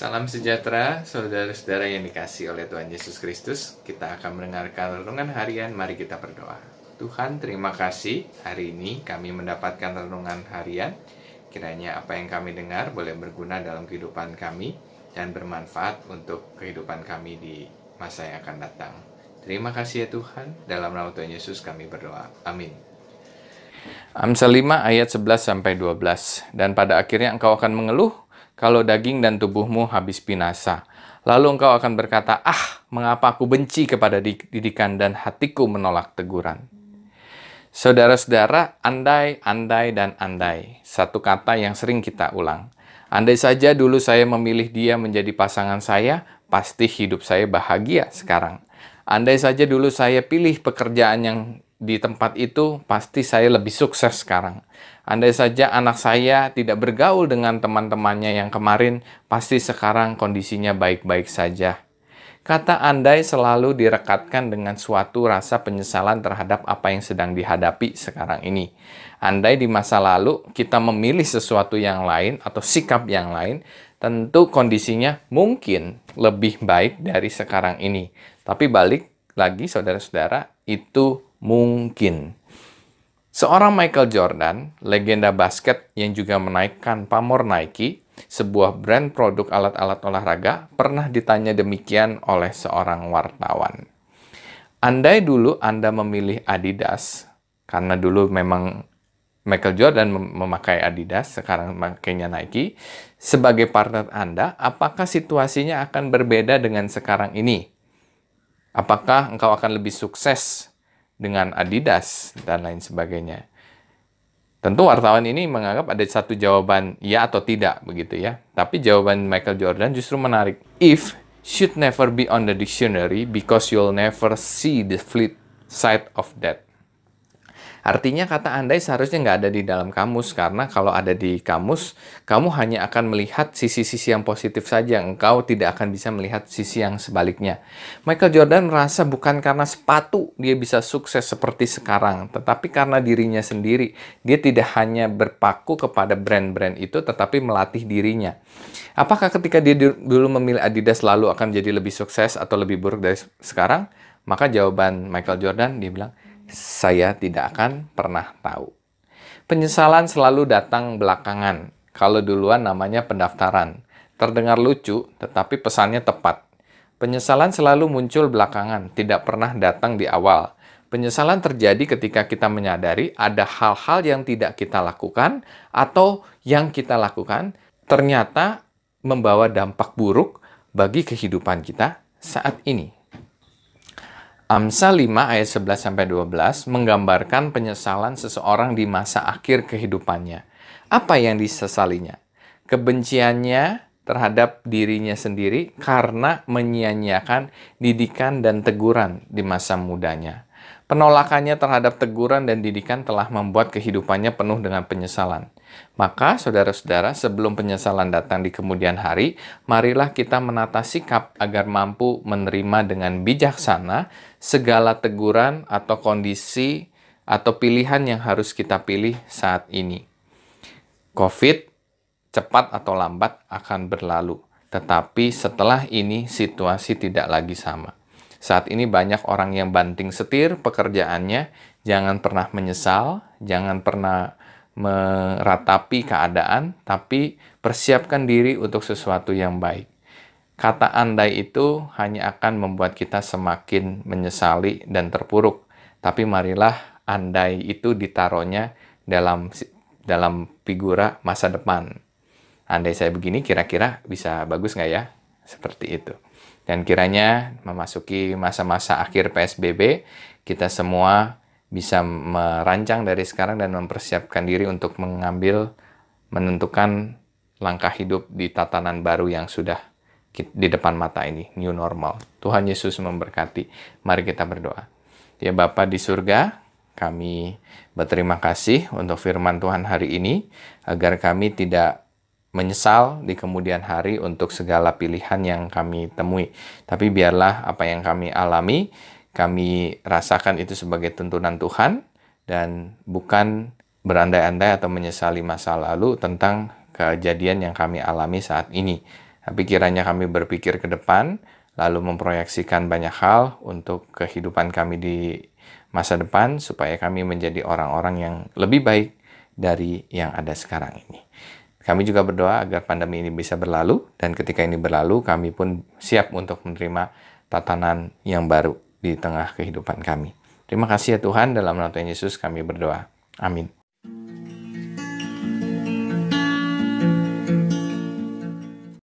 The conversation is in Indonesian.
Salam sejahtera, saudara-saudara yang dikasihi oleh Tuhan Yesus Kristus. Kita akan mendengarkan renungan harian, mari kita berdoa. Tuhan, terima kasih hari ini kami mendapatkan renungan harian. Kiranya apa yang kami dengar boleh berguna dalam kehidupan kami dan bermanfaat untuk kehidupan kami di masa yang akan datang. Terima kasih ya Tuhan, dalam nama Tuhan Yesus kami berdoa. Amin. Amsal 5 ayat 11-12. Dan pada akhirnya engkau akan mengeluh kalau daging dan tubuhmu habis binasa. Lalu engkau akan berkata, mengapa aku benci kepada didikan dan hatiku menolak teguran. Saudara-saudara, andai, dan andai. Satu kata yang sering kita ulang. Andai saja dulu saya memilih dia menjadi pasangan saya, pasti hidup saya bahagia sekarang. Andai saja dulu saya pilih pekerjaan yang di tempat itu, pasti saya lebih sukses sekarang. Andai saja anak saya tidak bergaul dengan teman-temannya yang kemarin, pasti sekarang kondisinya baik-baik saja. Kata andai selalu direkatkan dengan suatu rasa penyesalan terhadap apa yang sedang dihadapi sekarang ini. Andai di masa lalu kita memilih sesuatu yang lain atau sikap yang lain, tentu kondisinya mungkin lebih baik dari sekarang ini. Tapi balik lagi saudara-saudara, itu mungkin. Seorang Michael Jordan, legenda basket yang juga menaikkan pamor Nike, sebuah brand produk alat-alat olahraga, pernah ditanya demikian oleh seorang wartawan. Andai dulu Anda memilih Adidas, karena dulu memang Michael Jordan memakai Adidas, sekarang memakainya Nike, sebagai partner Anda, apakah situasinya akan berbeda dengan sekarang ini? Apakah engkau akan lebih sukses dengan Adidas dan lain sebagainya? Tentu wartawan ini menganggap ada satu jawaban ya atau tidak begitu ya. Tapi jawaban Michael Jordan justru menarik. If should never be on the dictionary because you'll never see the flip side of that. Artinya kata andai seharusnya nggak ada di dalam kamus, karena kalau ada di kamus, kamu hanya akan melihat sisi-sisi yang positif saja, engkau tidak akan bisa melihat sisi yang sebaliknya. Michael Jordan merasa bukan karena sepatu dia bisa sukses seperti sekarang, tetapi karena dirinya sendiri. Dia tidak hanya berpaku kepada brand-brand itu, tetapi melatih dirinya. Apakah ketika dia dulu memilih Adidas lalu akan jadi lebih sukses atau lebih buruk dari sekarang? Maka jawaban Michael Jordan, dia bilang, saya tidak akan pernah tahu. Penyesalan selalu datang belakangan. Kalau duluan namanya pendaftaran. Terdengar lucu, tetapi pesannya tepat. Penyesalan selalu muncul belakangan, tidak pernah datang di awal. Penyesalan terjadi ketika kita menyadari ada hal-hal yang tidak kita lakukan atau yang kita lakukan ternyata membawa dampak buruk bagi kehidupan kita saat ini. Amsal 5 ayat 11-12 menggambarkan penyesalan seseorang di masa akhir kehidupannya. Apa yang disesalinya? Kebenciannya terhadap dirinya sendiri karena menyia-nyiakan didikan dan teguran di masa mudanya. Penolakannya terhadap teguran dan didikan telah membuat kehidupannya penuh dengan penyesalan. Maka, saudara-saudara, sebelum penyesalan datang di kemudian hari, marilah kita menata sikap agar mampu menerima dengan bijaksana segala teguran atau kondisi atau pilihan yang harus kita pilih saat ini. COVID, cepat atau lambat akan berlalu. Tetapi setelah ini, situasi tidak lagi sama. Saat ini banyak orang yang banting setir pekerjaannya, jangan pernah menyesal, jangan pernah meratapi keadaan, tapi persiapkan diri untuk sesuatu yang baik. Kata andai itu hanya akan membuat kita semakin menyesali dan terpuruk. Tapi marilah andai itu ditaruhnya dalam figura masa depan. Andai saya begini, kira-kira bisa bagus nggak ya? Seperti itu. Dan kiranya memasuki masa-masa akhir PSBB, kita semua bisa merancang dari sekarang dan mempersiapkan diri untuk menentukan langkah hidup di tatanan baru yang sudah di depan mata ini, new normal. Tuhan Yesus memberkati. Mari kita berdoa. Ya Bapa di surga, kami berterima kasih untuk firman Tuhan hari ini, agar kami tidak menyesal di kemudian hari untuk segala pilihan yang kami temui. Tapi biarlah apa yang kami alami, kami rasakan itu sebagai tuntunan Tuhan, dan bukan berandai-andai atau menyesali masa lalu tentang kejadian yang kami alami saat ini. Tapi kiranya kami berpikir ke depan, lalu memproyeksikan banyak hal untuk kehidupan kami di masa depan, supaya kami menjadi orang-orang yang lebih baik dari yang ada sekarang ini. Kami juga berdoa agar pandemi ini bisa berlalu, dan ketika ini berlalu, kami pun siap untuk menerima tatanan yang baru di tengah kehidupan kami. Terima kasih ya Tuhan, dalam nama Tuhan Yesus kami berdoa. Amin.